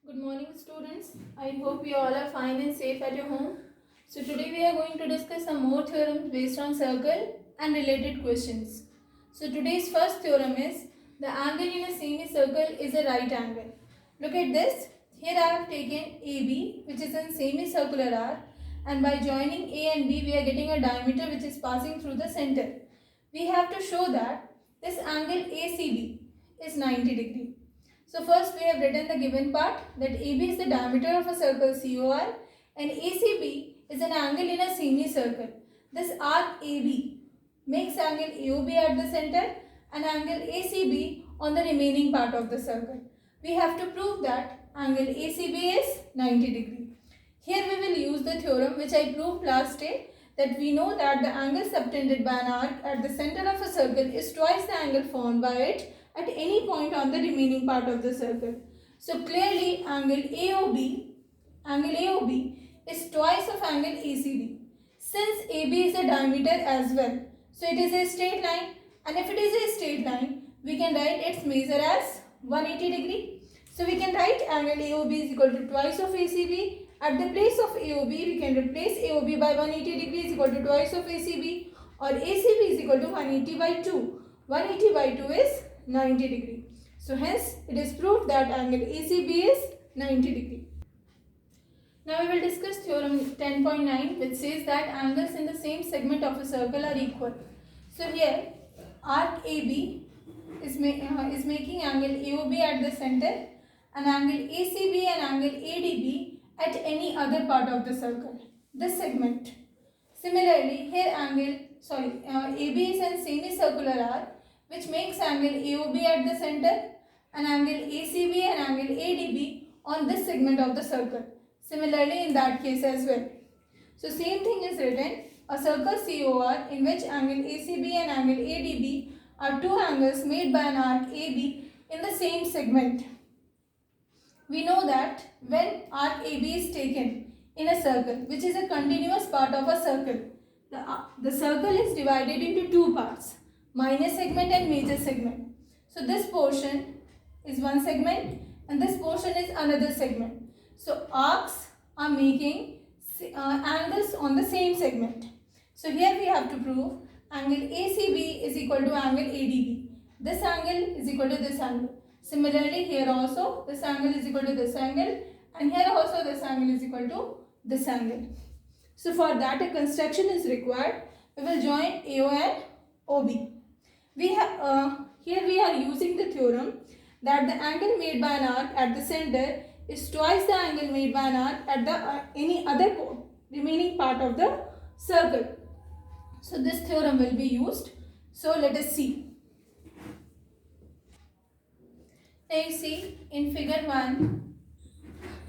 Good morning, students. I hope you all are fine and safe at your home. So today we are going to discuss some more theorems based on circle and related questions. So today's first theorem is the angle in a semicircle is a right angle. Look at this. Here I have taken AB, which is in semicircular arc, and by joining A and B we are getting a diameter which is passing through the center. We have to show that this angle ACB is 90 degree. So first we have written the given part that AB is the diameter of a circle COR and ACB is an angle in a semicircle. This arc AB makes angle AOB at the center and angle ACB on the remaining part of the circle. We have to prove that angle ACB is 90 degree. Here we will use the theorem which I proved last day, that we know that the angle subtended by an arc at the center of a circle is twice the angle formed by it at any point on the remaining part of the circle. So clearly angle AOB is twice of angle ACB. Since AB is a diameter as well, so it is a straight line, and if it is a straight line, we can write its measure as 180 degree. So we can write angle AOB is equal to twice of ACB. At the place of AOB, we can replace AOB by 180 degrees equal to twice of ACB, or ACB is equal to 180 by 2. 180 by 2 is 90 degree. So hence it is proved that angle ACB is 90 degree. Now we will discuss theorem 10.9, which says that angles in the same segment of a circle are equal. So here arc AB is making angle AOB at the center and angle ACB and angle ADB at any other part of the circle, this segment. Similarly, here AB is a semicircular arc which makes angle AOB at the center and angle ACB and angle ADB on this segment of the circle. Similarly, in that case as well. So same thing is written, a circle COR in which angle ACB and angle ADB are two angles made by an arc AB in the same segment. We know that when arc AB is taken in a circle, which is a continuous part of a circle, the circle is divided into two parts, minor segment and major segment. So this portion is one segment and this portion is another segment. So arcs are making angles on the same segment. So here we have to prove angle ACB is equal to angle ADB. This angle is equal to this angle. Similarly, here also this angle is equal to this angle, and here also this angle is equal to this angle. So for that a construction is required. We will join AO and OB. Here we are using the theorem that the angle made by an arc at the center is twice the angle made by an arc at the any other remaining part of the circle. So this theorem will be used. So let us see. Now you see in figure 1,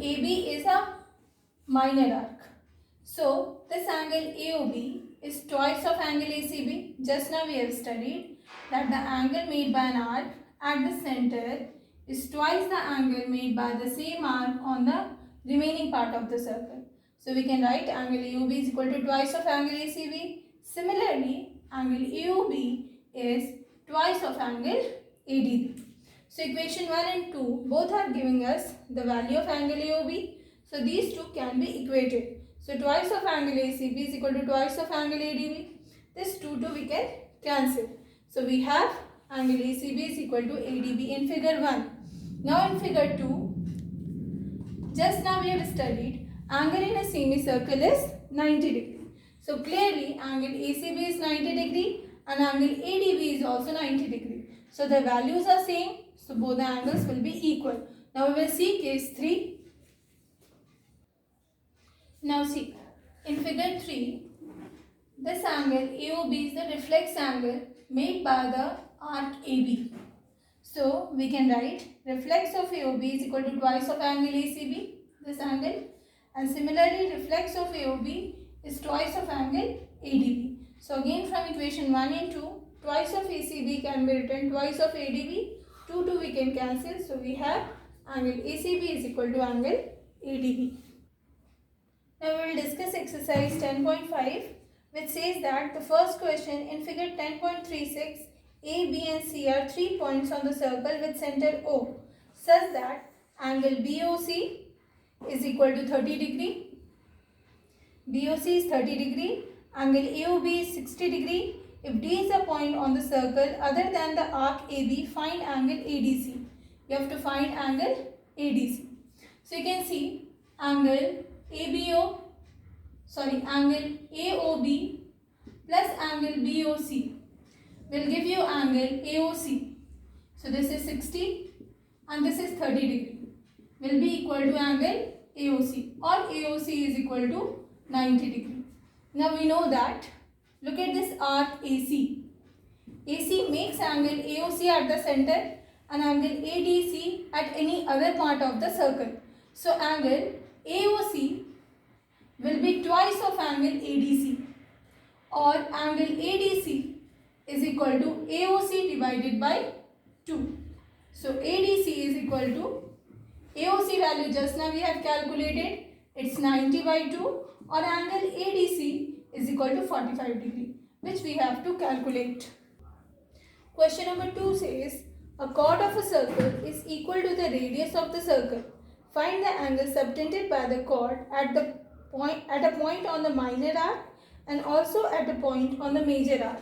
AB is a minor arc. So this angle AOB is twice of angle ACB. Just now we have studied that the angle made by an arc at the center is twice the angle made by the same arc on the remaining part of the circle. So we can write angle AOB is equal to twice of angle ACB. Similarly, angle AOB is twice of angle ADB. So equation 1 and 2 both are giving us the value of angle AOB. So these two can be equated. So twice of angle ACB is equal to twice of angle ADB. This 2 we can cancel. So we have angle ACB is equal to ADB in figure 1. Now in figure 2, just now we have studied angle in a semicircle is 90 degree. So clearly angle ACB is 90 degree and angle ADB is also 90 degree. So the values are same. So both the angles will be equal. Now we will see case 3. Now see, in figure 3, this angle AOB is the reflex angle made by the arc AB. So we can write reflex of AOB is equal to twice of angle ACB, this angle, and similarly reflex of AOB is twice of angle ADB. So again from equation 1 and 2, twice of ACB can be written twice of ADB. 2 we can cancel. So we have angle ACB is equal to angle ADB. Now we will discuss exercise 10.5, which says that the first question in figure 10.36, A, B and C are 3 points on the circle with center O, such that angle BOC is equal to 30 degree. BOC is 30 degree. Angle AOB is 60 degree. If D is a point on the circle other than the arc AB, find angle ADC. You have to find angle ADC. So you can see angle angle AOB plus angle BOC will give you angle AOC. So this is 60 and this is 30 degree will be equal to angle AOC, or AOC is equal to 90 degree. Now we know that, look at this arc AC. AC makes angle AOC at the center and angle ADC at any other part of the circle. So angle AOC will be twice of angle ADC, or angle ADC is equal to AOC divided by 2. So ADC is equal to AOC value just now we have calculated, it's 90 by 2, or angle ADC is equal to 45 degree, which we have to calculate. Question number 2 says, a chord of a circle is equal to the radius of the circle. Find the angle subtended by the chord at a point on the minor arc and also at a point on the major arc.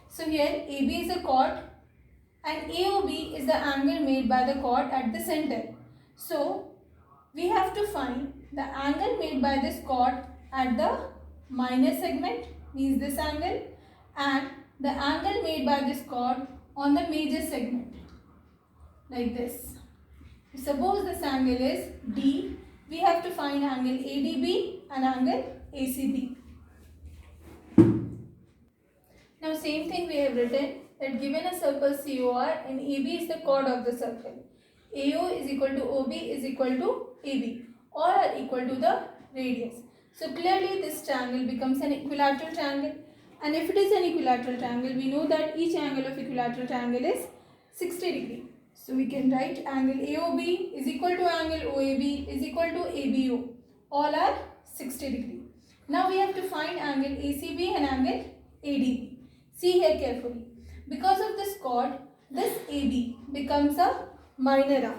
So here AB is a chord and AOB is the angle made by the chord at the center. So we have to find the angle made by this chord at the minor segment, means this angle, and the angle made by this chord on the major segment, like this. Suppose this angle is D, we have to find angle ADB and angle ACB. Now same thing we have written, that given a circle COR and AB is the chord of the circle, AO is equal to OB is equal to AB, all are equal to the radius. So clearly this triangle becomes an equilateral triangle, and if it is an equilateral triangle, we know that each angle of equilateral triangle is 60 degree. So we can write angle AOB is equal to angle OAB is equal to ABO, all are 60 degree. Now we have to find angle ACB and angle ADB. See here carefully. Because of this chord, this AB becomes a minor arc,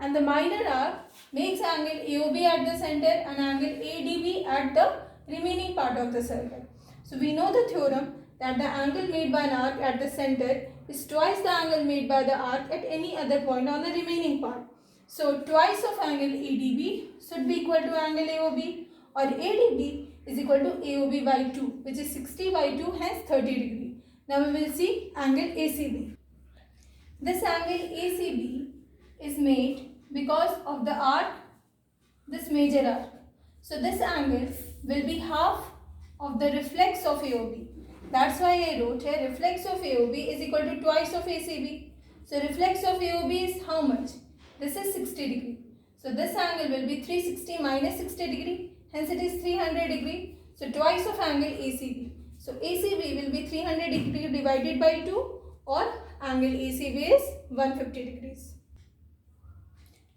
and the minor arc makes angle AOB at the center and angle ADB at the remaining part of the circle. So we know the theorem that the angle made by an arc at the center is twice the angle made by the arc at any other point on the remaining part. So twice of angle ADB should be equal to angle AOB, or ADB is equal to AOB by 2, which is 60 by 2, hence 30 degree. Now we will see angle ACB. This angle ACB is made because of the arc, this major arc. So this angle will be half of the reflex of AOB. That's why I wrote here reflex of AOB is equal to twice of ACB. So reflex of AOB is how much? This is 60 degree. So this angle will be 360 minus 60 degree. Hence it is 300 degree. So twice of angle ACB. So ACB will be 300 degree divided by 2, or angle ACB is 150 degrees.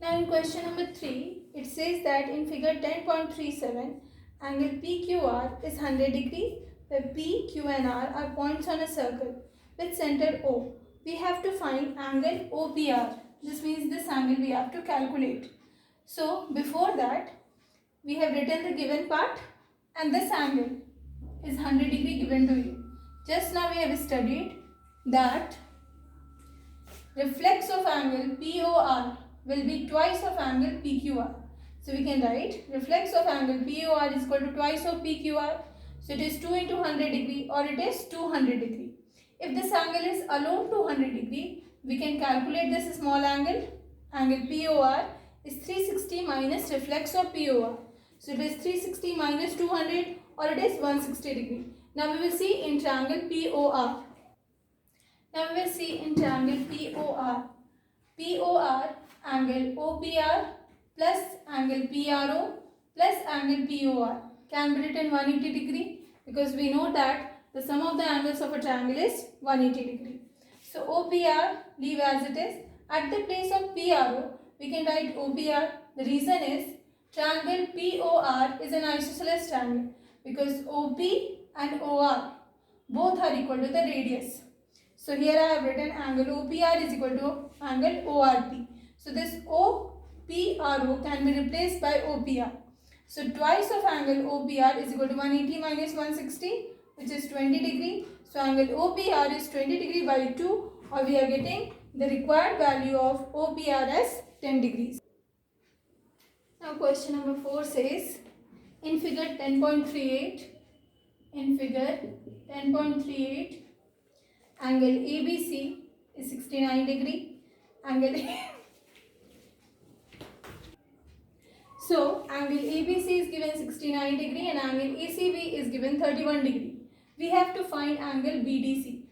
Now in question number 3, it says that in figure 10.37, angle PQR is 100 degree, where P, Q and R are points on a circle with center O. We have to find angle OPR. This means this angle we have to calculate. So before that, we have written the given part, and this angle is 100 degree given to you. Just now we have studied that reflex of angle POR will be twice of angle PQR. So we can write reflex of angle POR is equal to twice of PQR. So it is 2 into 100 degree, or it is 200 degree. If this angle is alone 200 degree, we can calculate this small angle. Angle POR is 360 minus reflex of POR. So it is 360 minus 200, or it is 160 degree. Now we will see in triangle POR. Now we will see in triangle POR. POR angle OPR plus angle PRO plus angle POR can be written 180 degree, because we know that the sum of the angles of a triangle is 180 degree. So OPR leave as it is. At the place of PRO, we can write OPR. The reason is triangle POR is an isosceles triangle, because OP and OR both are equal to the radius. So here I have written angle OPR is equal to angle ORP. So this O PRO can be replaced by OPR. So twice of angle OPR is equal to 180 minus 160, which is 20 degree. So angle OPR is 20 degree by 2, or we are getting the required value of OPR as 10 degrees. Now question number 4 says, in figure 10.38, angle ABC is 69 degree. So angle ABC is given 69 degree and angle ACB is given 31 degree. We have to find angle BDC.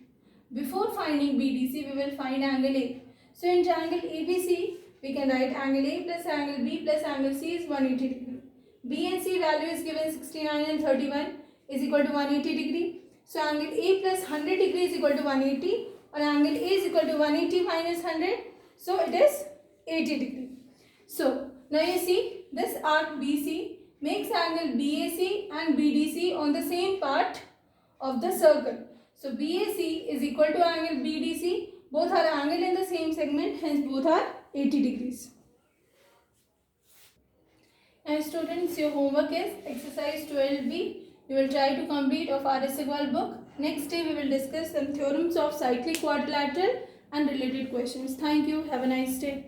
Before finding BDC, we will find angle A. So in triangle ABC, we can write angle A plus angle B plus angle C is 180 degree. B and C value is given 69 and 31 is equal to 180 degree. So angle A plus 100 degree is equal to 180, or angle A is equal to 180 minus 100. So it is 80 degree. So now you see this arc BC makes angle BAC and BDC on the same part of the circle. So BAC is equal to angle BDC. Both are angled in the same segment, hence both are 80 degrees. Now students, your homework is exercise 12B. You will try to complete of R.S. Agarwal book. Next day we will discuss some theorems of cyclic quadrilateral and related questions. Thank you. Have a nice day.